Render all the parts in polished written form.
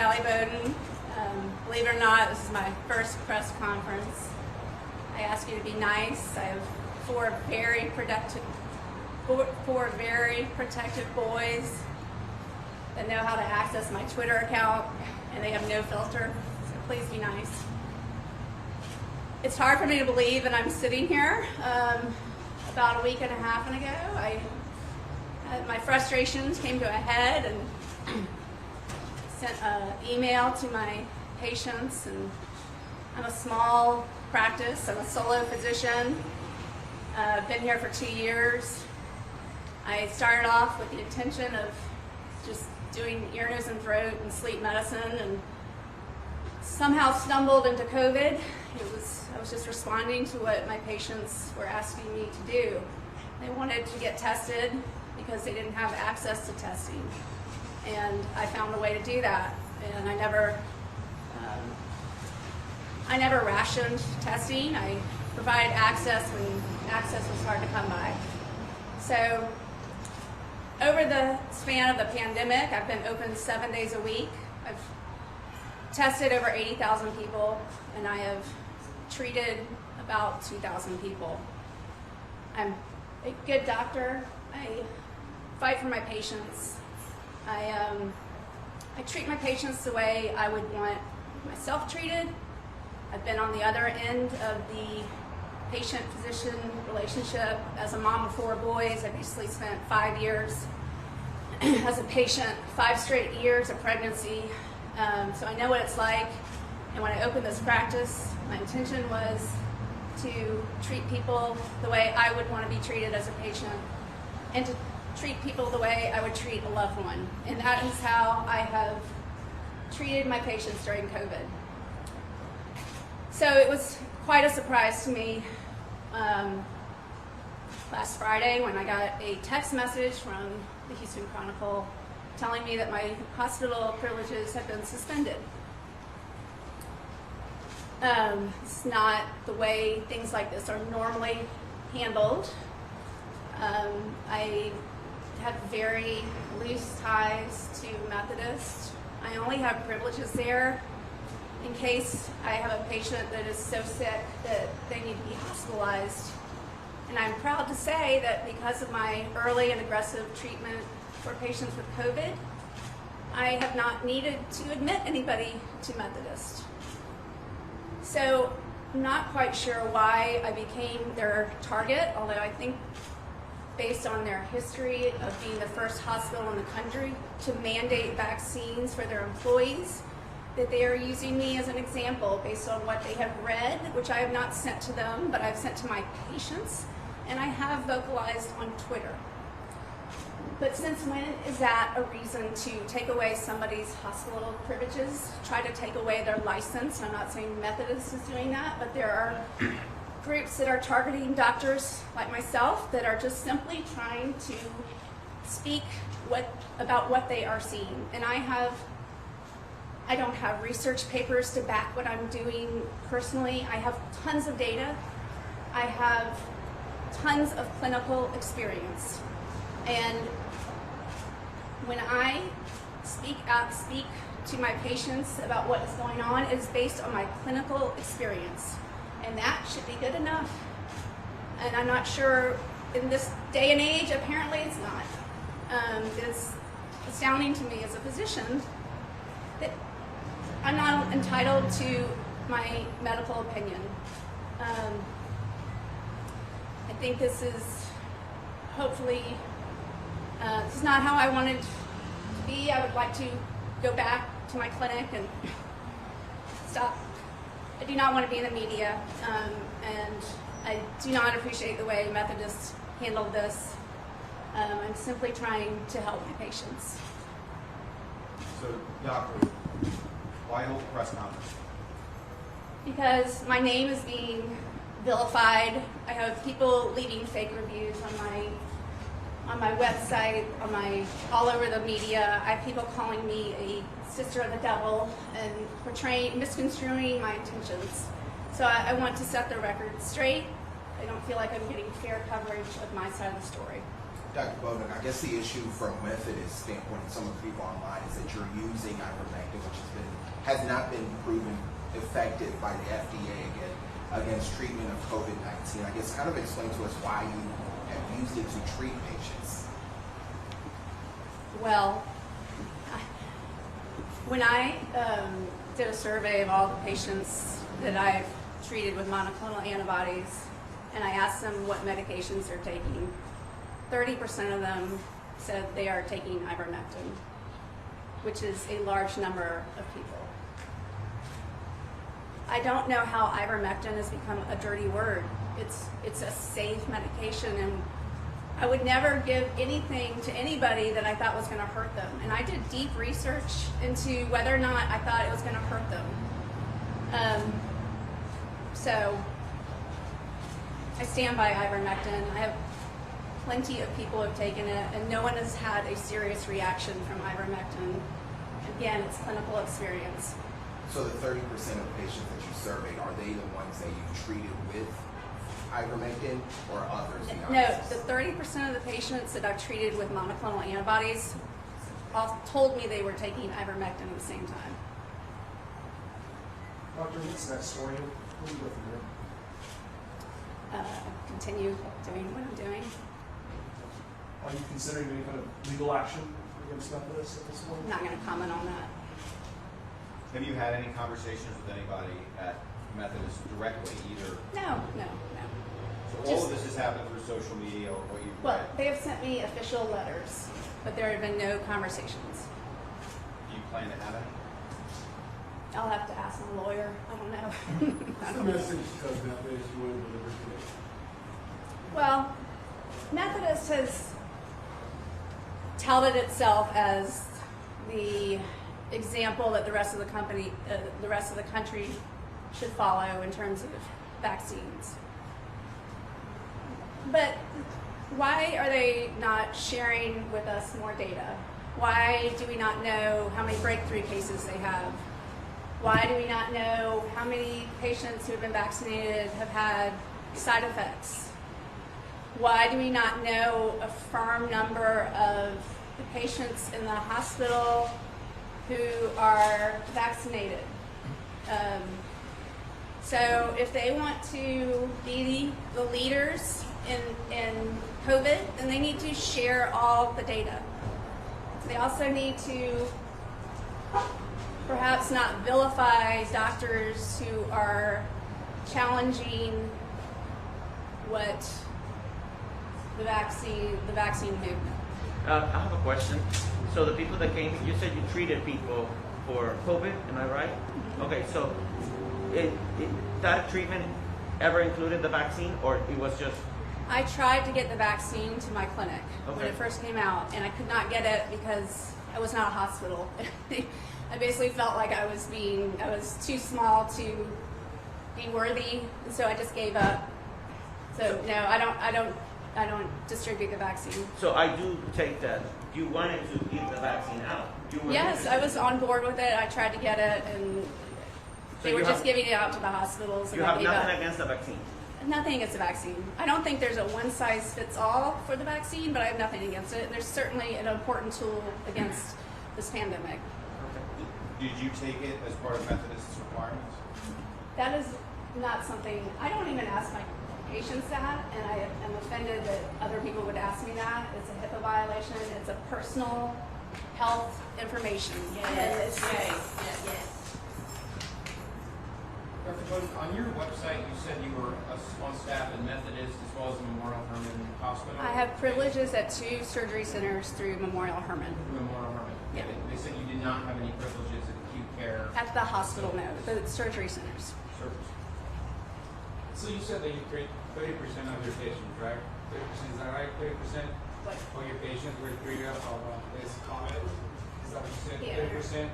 Dr. Bowden. Believe it or not, this is my first press conference. I ask you to be nice. I have four very protective boys that know how to access my Twitter account, and they have no filter, so please be nice. It's hard for me to believe that I'm sitting here. About a week and a half ago, my frustrations came to a head and sent an email to my patients. And I'm a small practice. I'm a solo physician. I've been here for 2 years. I started off with the intention of just doing ear, nose, and throat and sleep medicine, and somehow stumbled into COVID. I was just responding to what my patients were asking me to do. They wanted to get tested because they didn't have access to testing, and I found a way to do that. And I never rationed testing. I provided access when access was hard to come by. So over the span of the pandemic, I've been open 7 days a week. I've tested over 80,000 people, and I have treated about 2,000 people. I'm a good doctor. I fight for my patients. I treat my patients the way I would want myself treated. I've been on the other end of the patient-physician relationship. As a mom of 4 boys, I basically spent 5 years as a patient, 5 straight years of pregnancy. So I know what it's like. And when I opened this practice, my intention was to treat people the way I would want to be treated as a patient, and to treat people the way I would treat a loved one. And that is how I have treated my patients during COVID. So it was quite a surprise to me last Friday when I got a text message from the Houston Chronicle telling me that my hospital privileges had been suspended. It's not the way things like this are normally handled. I have very loose ties to Methodist. I only have privileges there in case I have a patient that is so sick that they need to be hospitalized. And I'm proud to say that because of my early and aggressive treatment for patients with COVID, I have not needed to admit anybody to Methodist. So I'm not quite sure why I became their target, although I think based on their history of being the first hospital in the country to mandate vaccines for their employees, that they are using me as an example based on what they have read, which I have not sent to them, but I've sent to my patients, and I have vocalized on Twitter. But since when is that a reason to take away somebody's hospital privileges, try to take away their license? I'm not saying Methodist is doing that, but there are groups that are targeting doctors like myself that are just simply trying to speak about what they are seeing. And I don't have research papers to back what I'm doing personally. I have tons of data. I have tons of clinical experience. And when I speak to my patients about what is going on, it is based on my clinical experience. And that should be good enough. And I'm not sure in this day and age, apparently it's not. It's astounding to me as a physician that I'm not entitled to my medical opinion. I think this is hopefully, this is not how I wanted to be. I would like to go back to my clinic and stop. I do not want to be in the media, and I do not appreciate the way Methodists handled this. I'm simply trying to help my patients. So, Doctor, why hold a press conference? Because my name is being vilified. I have people leaving fake reviews on my website, all over the media. I have people calling me a sister of the devil and misconstruing my intentions. So I want to set the record straight. I don't feel like I'm getting fair coverage of my side of the story. Dr. Bowden, I guess the issue from Methodist standpoint, some of the people online, is that you're using ivermectin, which has not been proven effective by the FDA against treatment of COVID-19. I guess kind of explain to us why you have used it to treat patients. Well, when I did a survey of all the patients that I've treated with monoclonal antibodies, and I asked them what medications they're taking, 30% of them said they are taking ivermectin, which is a large number of people. I don't know how ivermectin has become a dirty word. It's a safe medication, and I would never give anything to anybody that I thought was going to hurt them. And I did deep research into whether or not I thought it was going to hurt them. So I stand by ivermectin. I have plenty of people who have taken it, and no one has had a serious reaction from ivermectin. Again, it's clinical experience. So the 30% of patients that you surveyed, are they the ones that you treated with ivermectin or others? No, the 30% of the patients that I've treated with monoclonal antibodies all told me they were taking ivermectin at the same time. Doctor, what's that story? Where do you go from there? Continue doing what I'm doing. Are you considering any kind of legal action against Methodist at this point? I'm not going to comment on that. Have you had any conversations with anybody at Methodist directly, either? No. So all of this has happened through social media or what you've Well, read? they have sent me official letters, but there have been no conversations. Do you plan to have any? I'll have to ask my lawyer. I don't know. What's the message does Methodist you want to deliver today? Well, Methodist has touted itself as the example that the rest of the country should follow in terms of vaccines. But why are they not sharing with us more data? Why do we not know how many breakthrough cases they have? Why do we not know how many patients who have been vaccinated have had side effects? Why do we not know a firm number of the patients in the hospital who are vaccinated? So if they want to be the leaders in COVID, then they need to share all the data. They also need to perhaps not vilify doctors who are challenging what the vaccine movement. I have a question. So the people that came, you said you treated people for COVID, am I right? Okay, so that treatment ever included the vaccine, or it was just? I tried to get the vaccine to my clinic when Okay. it first came out, and I could not get it because I was not a hospital. I basically felt like I was too small to be worthy, and so I just gave up. So no, I don't distribute the vaccine. So I do take that. You wanted to give the vaccine out. You were Yes, interested. I was on board with it. I tried to get it, and they So were you just have- giving it out to the hospitals, You and I have gave nothing up. against the vaccine. Nothing against the vaccine. I don't think there's a one-size-fits-all for the vaccine, but I have nothing against it. There's certainly an important tool against this pandemic. Did you take it as part of Methodist's requirements? That is not something, I don't even ask my patients that, and I am offended that other people would ask me that. It's a HIPAA violation. It's a personal health information. Yes. Dr. Bowden, on your website, you said you were on staff at Methodist as well as the Memorial Hermann Hospital. I have privileges at 2 surgery centers through Memorial Hermann. Memorial Hermann. Yeah. They said you did not have any privileges at acute care At the hospital, no, the surgery centers. service. So you said that you treat 30% of your patients, right? 30%, is that right? 30% What? of your patients were treated of this COVID? Is that what you said? Yeah. 30%?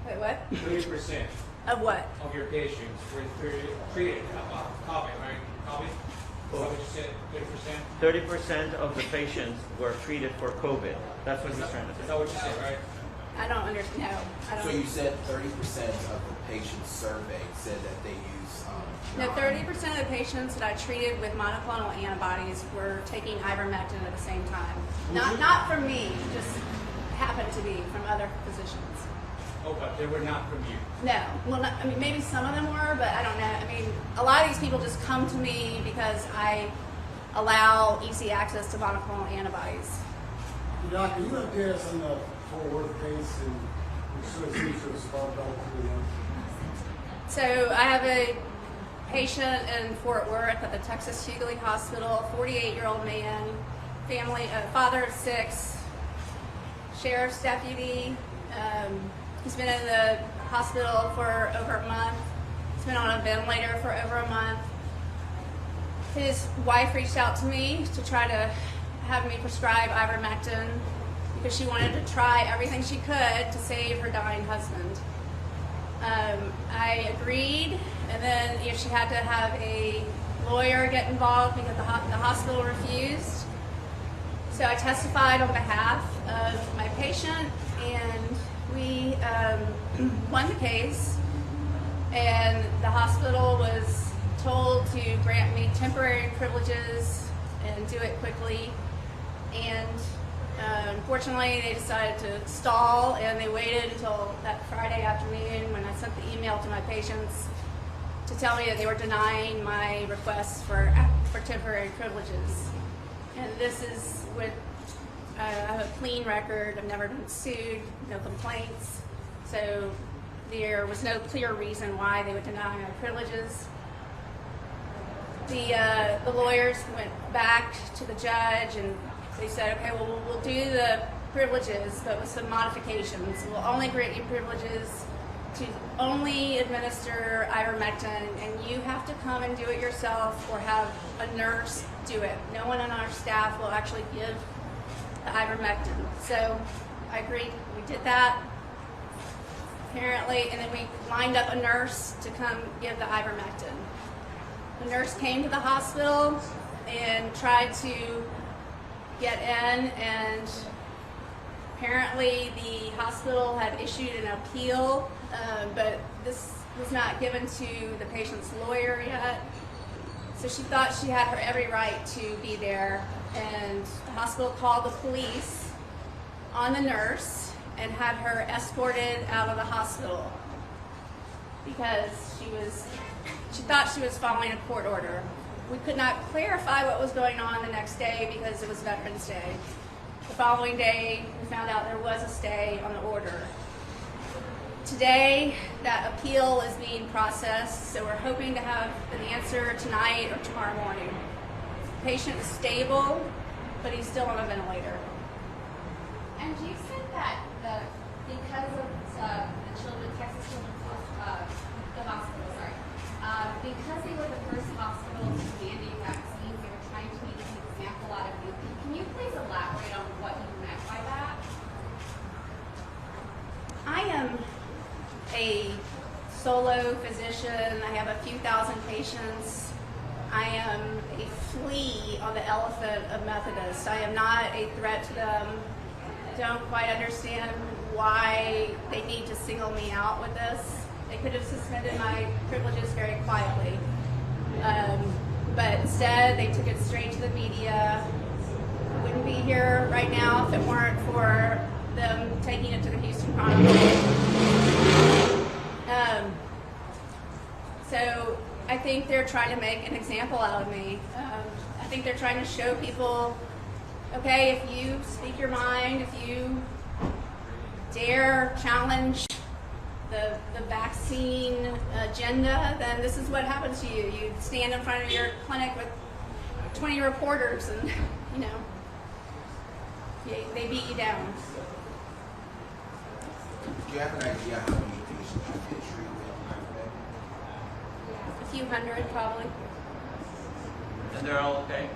Wait, what? 30% Of what? of your patients were treated of COVID, right? COVID? Is that what you said? 30%? 30% of the patients were treated for COVID. That's what he's trying to Is say. that what you said, right? I don't understand. No, I don't. So you said 30% of the patients surveyed said that they use. No, 30% of the patients that I treated with monoclonal antibodies were taking ivermectin at the same time. Not from me, just happened to be from other physicians. Oh, but they were not from you. No, well, not, I mean, maybe some of them were, but I don't know. I mean, a lot of these people just come to me because I allow easy access to monoclonal antibodies. Doctor, you update us on the Fort Worth case and which sort of seems to have sparked all three of them. So I have a patient in Fort Worth at the Texas Hughley Hospital, 48-year-old man, family, father of 6, sheriff's deputy. He's been in the hospital for over a month. He's been on a ventilator for over a month. His wife reached out to me to try to have me prescribe ivermectin because she wanted to try everything she could to save her dying husband. I agreed, and then she had to have a lawyer get involved because the hospital refused. So I testified on behalf of my patient, and we won the case, and the hospital was told to grant me temporary privileges and do it quickly. And unfortunately, they decided to stall, and they waited until that Friday afternoon when I sent the email to my patients to tell me that they were denying my requests for temporary privileges. And this is with, I have a clean record. I've never been sued, no complaints. So there was no clear reason why they would deny my privileges. The lawyers went back to the judge and they said, okay, well, we'll do the privileges, but with some modifications. We'll only grant you privileges to only administer ivermectin, and you have to come and do it yourself or have a nurse do it. No one on our staff will actually give the ivermectin. So I agreed, we did that, apparently, and then we lined up a nurse to come give the ivermectin. The nurse came to the hospital and tried to get in, and apparently the hospital had issued an appeal, but this was not given to the patient's lawyer yet. So she thought she had her every right to be there, and the hospital called the police on the nurse and had her escorted out of the hospital because she thought she was following a court order. We could not clarify what was going on the next day because it was Veterans Day. The following day, we found out there was a stay on the order. Today, that appeal is being processed, so we're hoping to have an answer tonight or tomorrow morning. The patient is stable, but he's still on a ventilator. And you said that because of the Texas Children's Hospital, because they were the first hospital to mandate vaccines, they were trying to make an example out of you. Can you please elaborate on what you meant by that? I am a solo physician. I have a few thousand patients. I am a flea on the elephant of Methodist. I am not a threat to them. I don't quite understand why they need to single me out with this. They could have suspended my privileges very quietly. But instead, they took it straight to the media. I wouldn't be here right now if it weren't for them taking it to the Houston Chronicle. So I think they're trying to make an example out of me. I think they're trying to show people, okay, if you speak your mind, if you dare challenge the vaccine agenda, then this is what happens to you. You stand in front of your clinic with 20 reporters and, they beat you down. Do you have an idea how many patients you've been treated with ivermectin? A few hundred, probably. And they're all okay?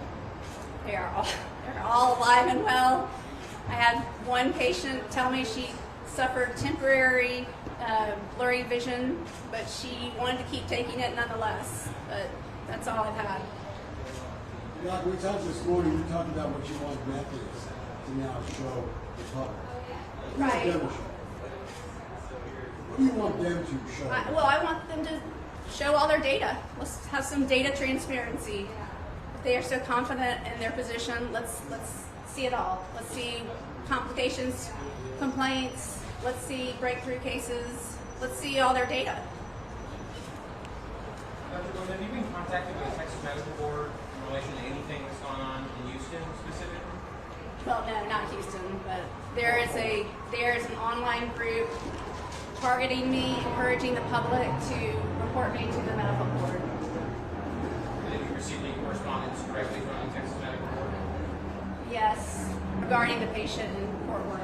They're all alive and well. I had one patient tell me she suffered temporary blurry vision, but she wanted to keep taking it nonetheless. But that's all I've had. Doc, we talked this morning, you talked about what you want Methodist to now show the public. Right. do you want them to show? I want them to show all their data. Let's have some data transparency. If they are so confident in their position, let's see it all. Let's see complications, complaints. Let's see breakthrough cases. Let's see all their data. Dr. Bowden, have you been contacted by the Texas Medical Board in relation to anything that's gone on in Houston specifically? Well, no, not Houston, but there is an online group targeting me, encouraging the public to report me to the medical board. And have you received any correspondence directly from the Texas Medical Board? Yes, regarding the patient in Fort Worth.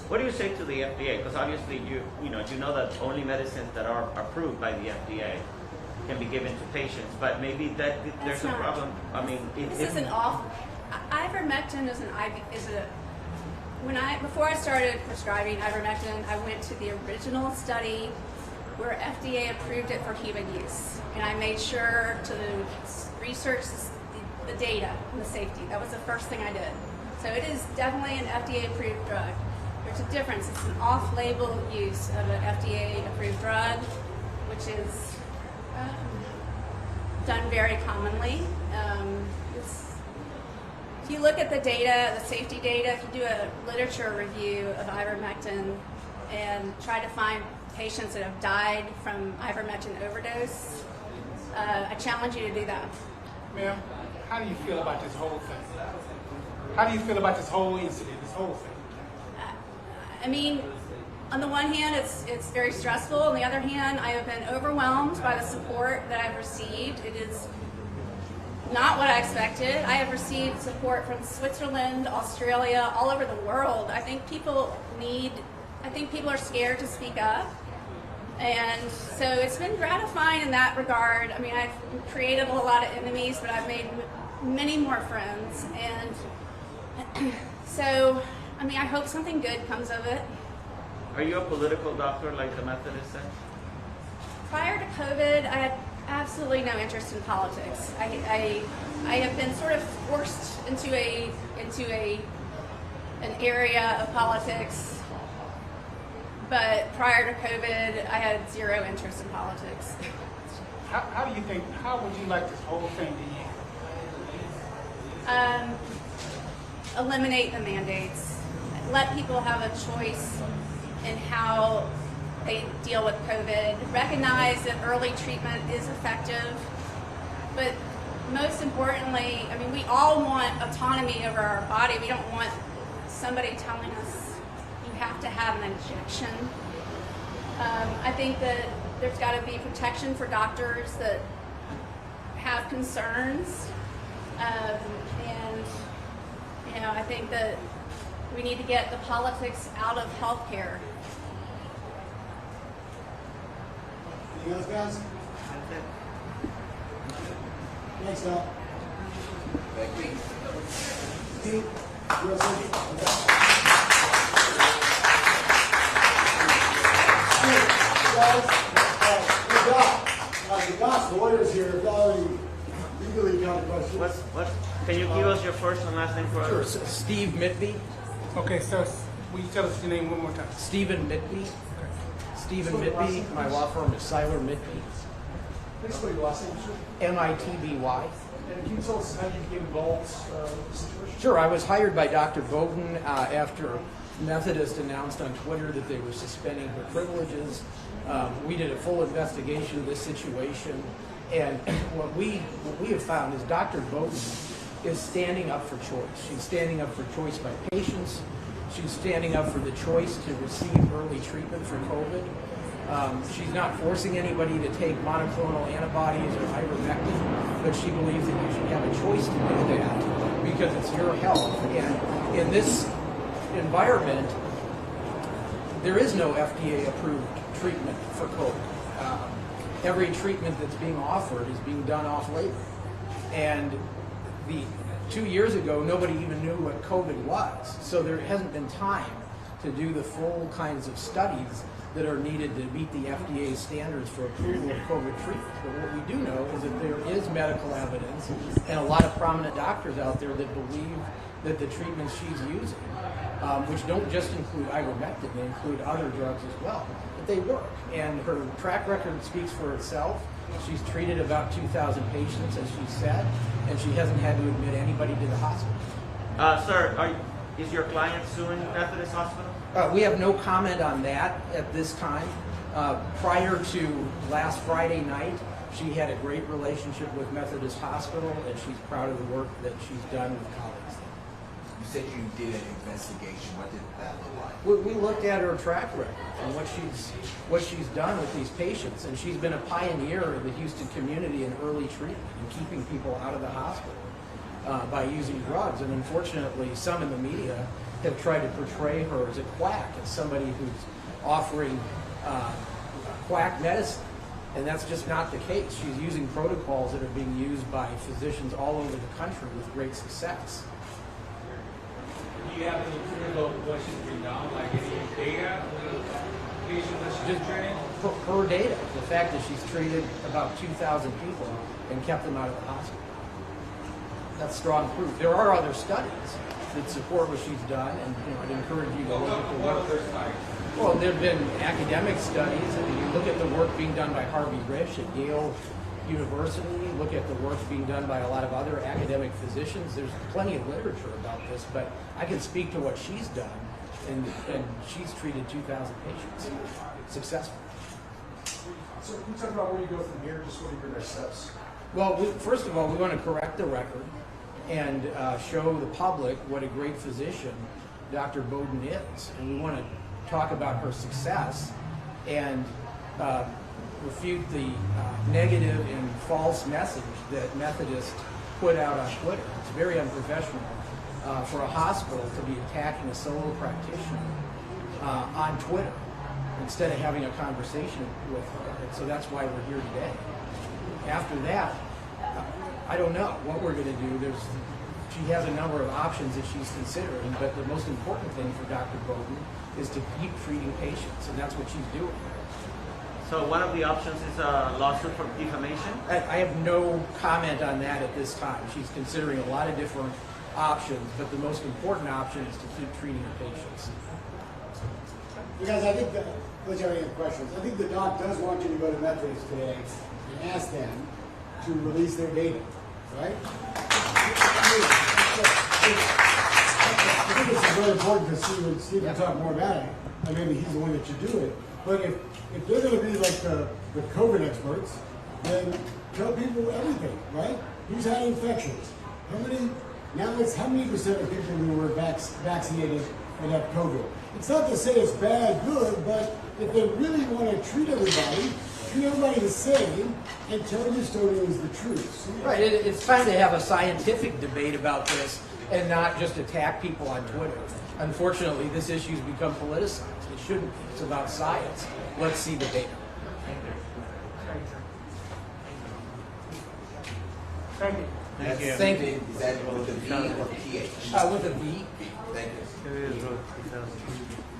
What do you say to the FDA? Because obviously you know that only medicines that are approved by the FDA can be given to patients, but maybe there's a problem. I mean, This is an awful. Ivermectin before I started prescribing ivermectin, I went to the original study where FDA approved it for human use, and I made sure to research the data and the safety. That was the first thing I did. So it is definitely an FDA-approved drug. There's a difference. It's an off-label use of an FDA-approved drug, which is done very commonly. If you look at the data, the safety data, if you do a literature review of ivermectin and try to find patients that have died from ivermectin overdose, I challenge you to do that. Ma'am, how do you feel about this whole thing? How do you feel about this whole incident, this whole thing? I mean, on the one hand, it's very stressful. On the other hand, I have been overwhelmed by the support that I've received. It is not what I expected. I have received support from Switzerland, Australia, all over the world. I think people are scared to speak up. And so it's been gratifying in that regard. I mean, I've created a lot of enemies, but I've made many more friends. And so, I mean, I hope something good comes of it. Are you a political doctor like the Methodist said? Prior to COVID, I had absolutely no interest in politics. I have been sort of forced into an area of politics, but prior to COVID, I had zero interest in politics. How would you like this whole thing to end? Eliminate the mandates. Let people have a choice in how they deal with COVID. Recognize that early treatment is effective, but most importantly, I mean, we all want autonomy over our body. We don't want somebody telling us you have to have an injection. I think that there's got to be protection for doctors that have concerns, and I think that we need to get the politics out of healthcare. Anything else, guys? Thanks, Doc. Thank you. Pete, you're okay. The Doc's lawyer's here. If y'all have any legally kind of questions. Can you give us your first and last name for us? Sure. Steve Mitby. Okay, so will you tell us your name one more time? Stephen Mitby. Stephen Mitby. My law firm is Seiler Mitby. Please spell your last name, sir. M-I-T-B-Y. And can you tell us how you became involved with the situation? Sure. I was hired by Dr. Bowden after Methodist announced on Twitter that they were suspending her privileges. We did a full investigation of this situation, and what we have found is Dr. Bowden is standing up for choice. She's standing up for choice by patients. She's standing up for the choice to receive early treatment for COVID. She's not forcing anybody to take monoclonal antibodies or ivermectin, but she believes that you should have a choice to do that because it's your health. And in this environment, there is no FDA-approved treatment for COVID. Every treatment that's being offered is being done off-label. And 2 years ago, nobody even knew what COVID was. So there hasn't been time to do the full kinds of studies that are needed to meet the FDA standards for approval of COVID treatment. But what we do know is that there is medical evidence and a lot of prominent doctors out there that believe that the treatments she's using which don't just include ivermectin, they include other drugs as well. But they work, and her track record speaks for itself. She's treated about 2,000 patients, as she said, and she hasn't had to admit anybody to the hospital. Sir, is your client suing Methodist Hospital? We have no comment on that at this time. Prior to last Friday night, she had a great relationship with Methodist Hospital, and she's proud of the work that she's done with colleagues. You said you did an investigation. What did that look like? We looked at her track record and what she's done with these patients, and she's been a pioneer in the Houston community in early treatment and keeping people out of the hospital by using drugs. And unfortunately, some in the media have tried to portray her as a quack, as somebody who's offering quack medicine. And that's just not the case. She's using protocols that are being used by physicians all over the country with great success. Do you have any clinical what she's been done, like any data on the patient that she's Just treating? her data, the fact that she's treated about 2,000 people and kept them out of the hospital. That's strong proof. There are other studies that support what she's done, and I'd encourage you to look at the What work. other studies? Well, there have been academic studies. I mean, you look at the work being done by Harvey Rich at Yale University, look at the work being done by a lot of other academic physicians. There's plenty of literature about this, but I can speak to what she's done, and she's treated 2,000 patients successfully. So can you talk about where you go from here, just what are your next steps? Well, first of all, we want to correct the record and show the public what a great physician Dr. Bowden is. And we want to talk about her success and refute the negative and false message that Methodist put out on Twitter. It's very unprofessional for a hospital to be attacking a solo practitioner on Twitter instead of having a conversation with her. And so that's why we're here today. After that, I don't know what we're going to do. She has a number of options that she's considering, but the most important thing for Dr. Bowden is to keep treating patients, and that's what she's doing. So one of the options is a lawsuit for defamation? I have no comment on that at this time. She's considering a lot of different options, but the most important option is to keep treating her patients. Because I think that, let's have any questions. I think the doc does want you to go to Methodist today and ask them to release their data, right? I think it's very important to see Steve talk more about it. And maybe he's the one that should do it. But if they're going to be like the COVID experts, then tell people everything, right? Who's had infections? How many percent of people who were vaccinated and have COVID? It's not to say it's bad, good, but if they really want to treat everybody the same, and tell Houstonians the truth. Right, it's time to have a scientific debate about this and not just attack people on Twitter. Unfortunately, this issue's become politicized. It shouldn't be. It's about science. Let's see the data. Thank you. Thank you. Is that with a V or PH? With a V. Thank you.